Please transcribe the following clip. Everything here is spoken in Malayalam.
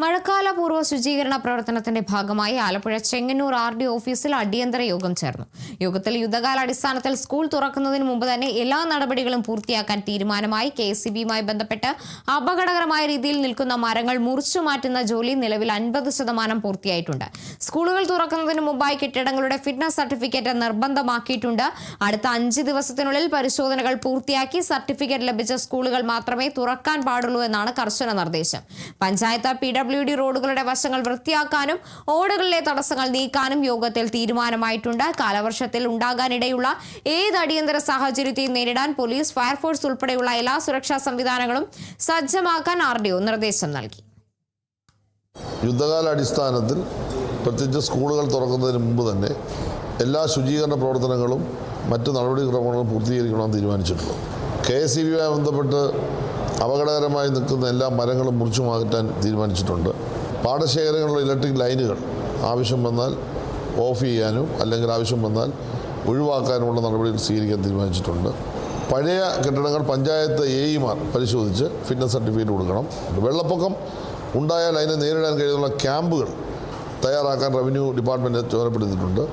മഴക്കാലപൂർവ്വ ശുചീകരണ പ്രവർത്തനത്തിന്റെ ഭാഗമായി ആലപ്പുഴ ചെങ്ങന്നൂർ RD ഓഫീസിൽ അടിയന്തര യോഗം ചേർന്നു. യോഗത്തിൽ യുദ്ധകാലാടിസ്ഥാനത്തിൽ സ്കൂൾ തുറക്കുന്നതിന് മുമ്പ് തന്നെ എല്ലാ നടപടികളും പൂർത്തിയാക്കാൻ തീരുമാനമായി. KSEBയുമായി ബന്ധപ്പെട്ട് അപകടകരമായ രീതിയിൽ നിൽക്കുന്ന മരങ്ങൾ മുറിച്ചു മാറ്റുന്ന ജോലി നിലവിൽ 50% പൂർത്തിയായിട്ടുണ്ട്. സ്കൂളുകൾ തുറക്കുന്നതിന് മുമ്പായി കെട്ടിടങ്ങളുടെ ഫിറ്റ്നസ് സർട്ടിഫിക്കറ്റ് നിർബന്ധമാക്കിയിട്ടുണ്ട്. അടുത്ത 5 ദിവസത്തിനുള്ളിൽ പരിശോധനകൾ പൂർത്തിയാക്കി സർട്ടിഫിക്കറ്റ് ലഭിച്ച സ്കൂളുകൾ മാത്രമേ തുറക്കാൻ പാടുള്ളൂ എന്നാണ് കർശന നിർദ്ദേശം. പഞ്ചായത്ത് PWD റോഡുകളുടെ വശങ്ങൾ വൃത്തിയാക്കാനും ഓടകളിലെ തടസ്സങ്ങൾ നീക്കാനും യോഗത്തിൽ തീരുമാനമായിട്ടുണ്ട്. കാലവർഷത്തിൽ ഉണ്ടാകാനിടയുള്ള ഏത് അടിയന്തര സാഹചര്യത്തെയും നേരിടാൻ പോലീസ്, ഫയർഫോഴ്സ് ഉൾപ്പെടെയുള്ള എല്ലാ സുരക്ഷാ സംവിധാനങ്ങളും സജ്ജമാക്കാൻ RDO നിർദ്ദേശം നൽകി. യുദ്ധകാലാടിസ്ഥാനത്തിൽ പ്രത്യേകിച്ച് സ്കൂളുകൾ തുറക്കുന്നതിന് മുമ്പ് തന്നെ എല്ലാ ശുചീകരണ പ്രവർത്തനങ്ങളും മറ്റ് നടപടിക്രമങ്ങളും പൂർത്തീകരിക്കണമെന്ന് തീരുമാനിച്ചിട്ടുള്ളത്. KSEBയുമായി ബന്ധപ്പെട്ട് അപകടകരമായി നിൽക്കുന്ന എല്ലാ മരങ്ങളും മുറിച്ചു മാറ്റാൻ തീരുമാനിച്ചിട്ടുണ്ട്. പാടശേഖരങ്ങളിലുള്ള ഇലക്ട്രിക് ലൈനുകൾ ആവശ്യം വന്നാൽ ഓഫ് ചെയ്യാനും അല്ലെങ്കിൽ ആവശ്യം വന്നാൽ ഒഴിവാക്കാനുമുള്ള നടപടികൾ സ്വീകരിക്കാൻ തീരുമാനിച്ചിട്ടുണ്ട്. പഴയ കെട്ടിടങ്ങൾ പഞ്ചായത്ത് AEമാർ പരിശോധിച്ച് ഫിറ്റ്നസ് സർട്ടിഫിക്കറ്റ് കൊടുക്കണം. വെള്ളപ്പൊക്കം ഉണ്ടായാൽ അതിനെ നേരിടാൻ കഴിയുന്ന ക്യാമ്പുകൾ തയ്യാറാക്കാൻ റവന്യൂ ഡിപ്പാർട്ട്മെൻറ്റ് ചുമതലപ്പെടുത്തിയിട്ടുണ്ട്.